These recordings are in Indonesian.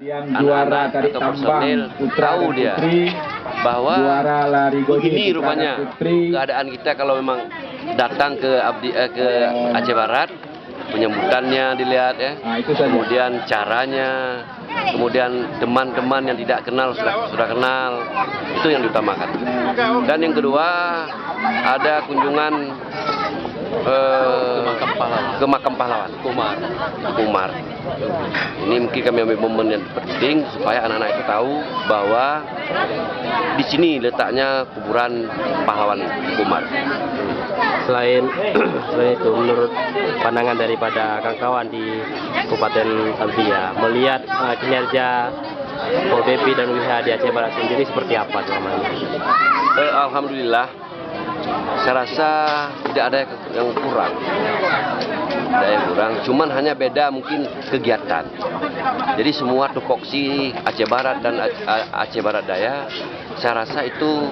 Yang juara tarik atau tambang personil putra tahu dan dia putri, bahwa juara lari goji begini putra rupanya dan putri. keadaan kita kalau memang datang ke Aceh Barat, penyambutannya dilihat ya, Nah, itu saja. kemudian caranya, kemudian teman-teman yang tidak kenal sudah kenal, itu yang diutamakan. Dan yang kedua ada kunjungan ke makam pahlawan Kumar. Ini mungkin kami ambil momen yang penting supaya anak-anak itu tahu bahwa di sini letaknya kuburan pahlawan Kumar. Selain itu, menurut pandangan daripada kawan-kawan di Kabupaten Saltia, melihat kinerja Pol PP dan WIH di Aceh Barat sendiri seperti apa selama ini? Alhamdulillah, saya rasa tidak ada yang kurang. Tidak ada yang kurang, cuman hanya beda mungkin kegiatan. Jadi semua tupoksi Aceh Barat dan Aceh Barat Daya, saya rasa itu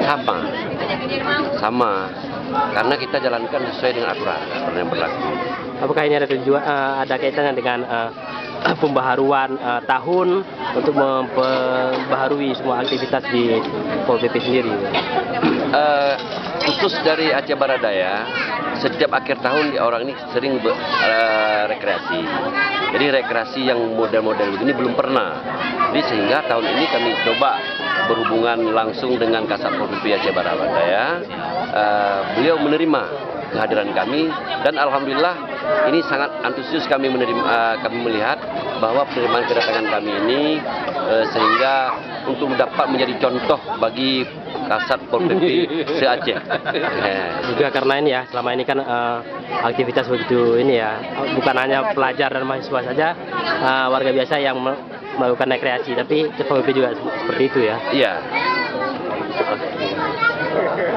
sama, karena kita jalankan sesuai dengan aturan yang berlaku. Apakah ini ada tujuan, ada kaitannya dengan pembaharuan tahun untuk memperbaharui semua aktivitas di Pol PP sendiri? Khusus dari Aceh Barat Daya, setiap akhir tahun orang ini sering rekreasi. Jadi rekreasi yang model-model begini belum pernah. Jadi sehingga tahun ini kami coba berhubungan langsung dengan Kasat Pol PP Aceh Barat Daya. Beliau menerima kehadiran kami dan alhamdulillah ini sangat antusias kami melihat bahwa penerimaan kedatangan kami ini sehingga untuk dapat menjadi contoh bagi Kasat Pol PP se-Aceh. Juga karena ini ya, selama ini kan aktivitas begitu ini ya, bukan hanya pelajar dan mahasiswa saja, warga biasa yang melakukan rekreasi, tapi Pol PP juga seperti itu ya. Iya.